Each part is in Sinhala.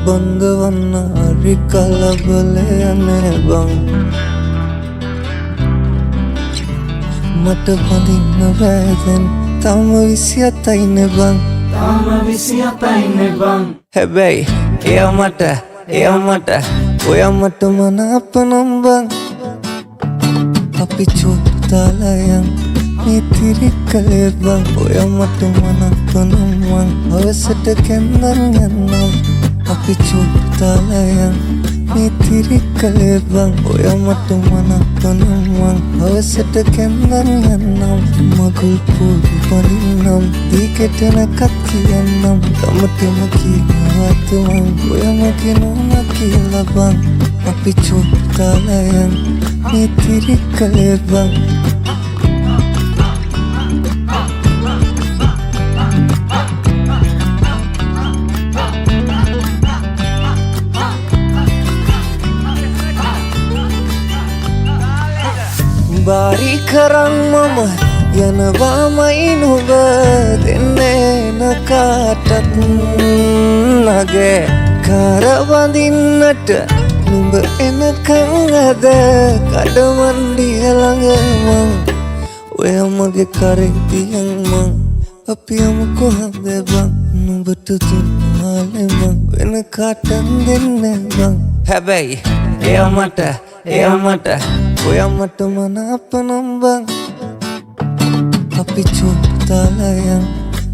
බඳවන්න හරි කලබලයනේ බං මට බඳින්න බෑදැන් තම 27යිනේ බං තාම 27යිනේ බං හැබැයි එයා මට ඔයා මට මනාප නම් බං අපි චුට්ටලයන් මිතිරි කලේ බං ඔයා මට මනාප නම් මං හවසට කැන්දන් යන්නම් අපි චුට්ටලයන් මිතිරි කලේ බං ඔයා මට මනාප නම් මං හවසට කැන්දන් යන්නම් මගුල් පොඩි පනින්නම් දීකටනකත් කියන්නම් තමටම කියනවත් මං ඔයා මගේ නෝනා කියලා බං අපි චුට්ටලයන් මිතිරි කලේ බං බාරි කරන් මම යනවාමයි නුඹ දෙන්නේ නකාටත් නගේ කරවඳින්නට නුඹ එනකං අද කඩමණ්ඩිය ළඟ මං ඔය මගේ කරේ තියන් මං අපි යමු කොහොමද බං නුඹට දුන්නාලේ මං වෙන කාටත් දෙන්නේ බං හැබැයි එයා මට ඔයා මට මනාප නම් බං අපි චුට්ටලයන්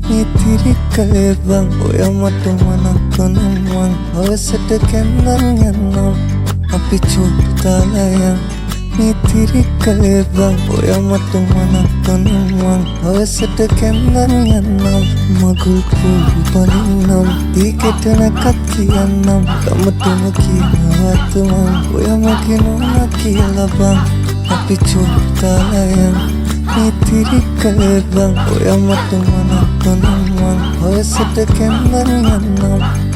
මිතිරි කලේ බං ඔයා මට මනාප නම් මං හවසට කැන්දන් යන්නම් අපි චුට්ටලයන් මිතිරි කලේ බං ඔයා මට මනාප නම් මං හවසට කැන්දන් යන්නම් මගුල් පොඩි පනින්නම් දීකටනකත් කියන්නම් තමටම කියනවත් මං ඔයා මගේ නෝනා කියලා බං අපි චුට්ටලයන් මිතිරි කලේ බං ඔයා මට මනාප නම් මං හවසට කැන්දන් යන්නම්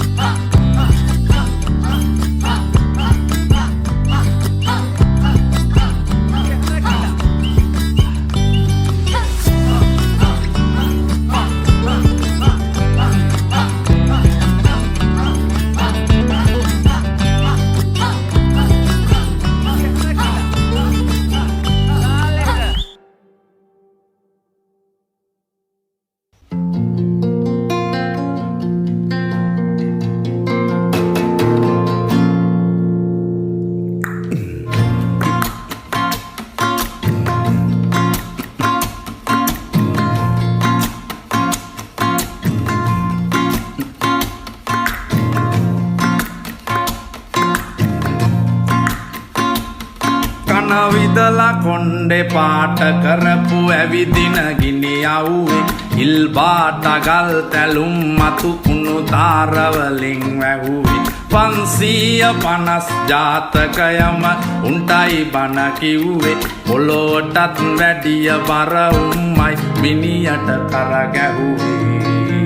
විදලා කොණ්ඩේ පාට කරපු ඇවිදින ගිනි යව්වේ ඉල් බාට ගල් තැලුම් මතු කුණු දාරවලින් වැහුවේ 550 ජාතකයම උන්ටයි බන කිව්වේ පොළොවටත් වැඩිය බර උම්මයි මිනියට කර ගැහුවේ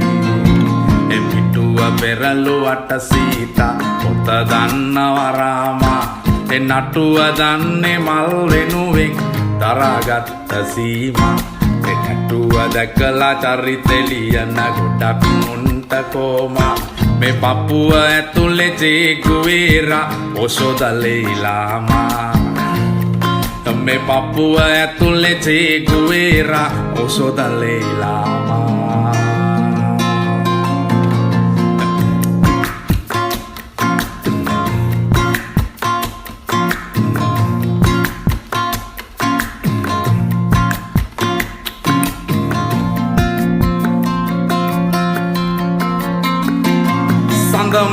එපිටුව පෙරළුවට සීතා පොත දන්නව රාමා නටුව දන්නේ මල් වෙනුවෙන් දරාගත්ත සීමා නටුව දැකලා චරිතෙලියන ගොඩක් මුන්ට කෝමා මේ පපුව ඇතුලේ ජේගුවේරා ඔසොදලේලාමා මේ පපුව ඇතුලේ ජේගුවේරා ඔසොදලේලාමා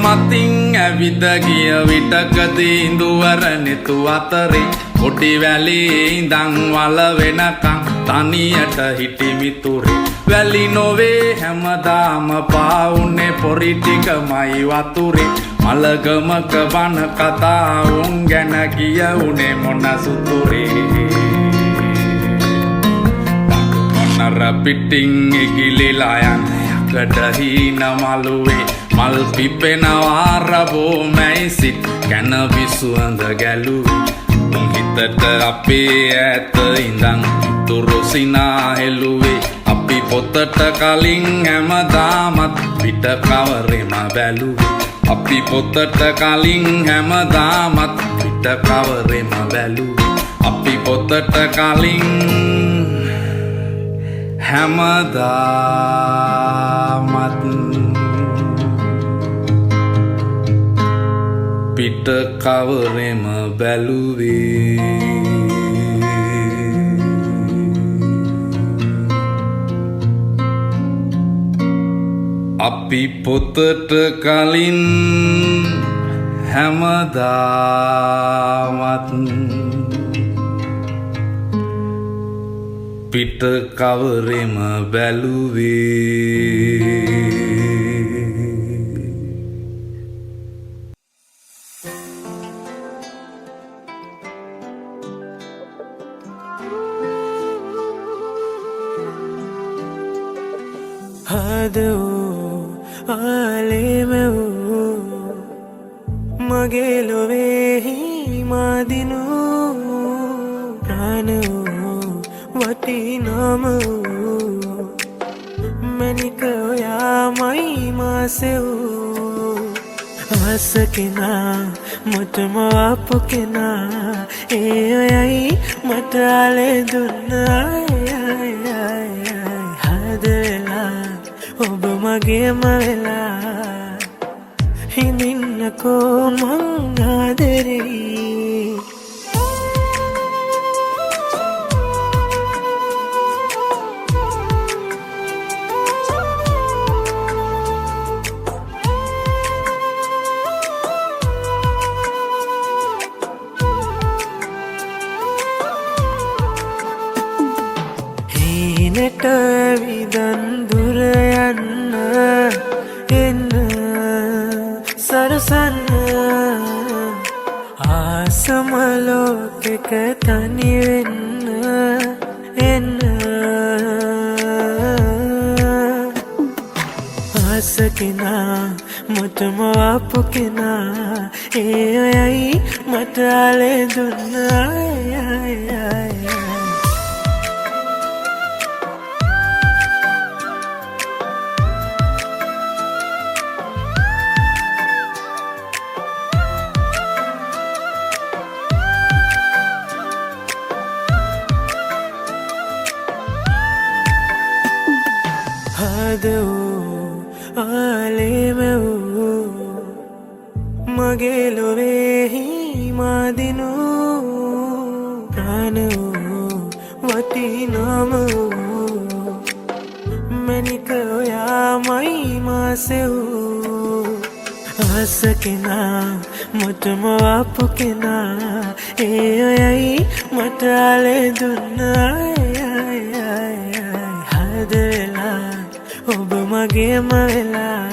මතින් ඇවිද ගිය විටකදී ඉඳුවර නෙතු අතරේ කොටි වැලේ ඉඳන් වල වෙනකන් තනියට හිටි මිතුරේ වැලි නොවේ හැමදාම පාවුනේ පොරි ටිකමයි වතුරේ මලගමක වන කතා උන් ගැන කියුනේ මොන සුතුරේ මොනර පිටින් ඉගිලිලා යන යකඩ හීන මලුවේ මල් පිපෙනවා රබෝ මැයිසිත් කැන විසුවඳ ගැලුවේ උන් හිතට අපේ ඇත ඉඳන් තුරුසිනා හෙළුවේ අපි පොතට කලින් හැමදාමත් පිට කවරෙම බැලුවේ අපි පොතට කලින් හැමදාමත් පිට කවරෙම බැලුවේ අපි පොතට කලින් හැමදාමත් පිට කවරෙම බැලුවේ අපි පොතට කලින් හැමදාමත් පිට කවරෙම බැලුවේ මගේ ලොවේහි මාදිනු ප්‍රාණ වටිනාම මැනික ඔයාමයි මාසෙව් ආස කෙනා මටම ආපු කෙනා ඒ ඔයයි මට ආලේ දුන්නා හද වෙලා ඔබ මගේම වෙලා හිඳින්නකෝ මං ආදරෙයි හීනට විදන් දුර යන්න එන්න සරසන්න ආසම ලෝකෙක තනි වෙන්න එන්න ආස කෙනා මටම ආපු කෙනා ඒ ඔයයි මට ආලේ දුන්නා මගේ ලොවේහි මාදිනු ප්‍රාණ වටිනාම මැනික ඔයාමයි මාසෙව් ආස කෙනා මටම ආපු කෙනා ඒ ඔයයි මට ආලේ දුන්නා හද වෙලා ඔබ මගේම වෙලා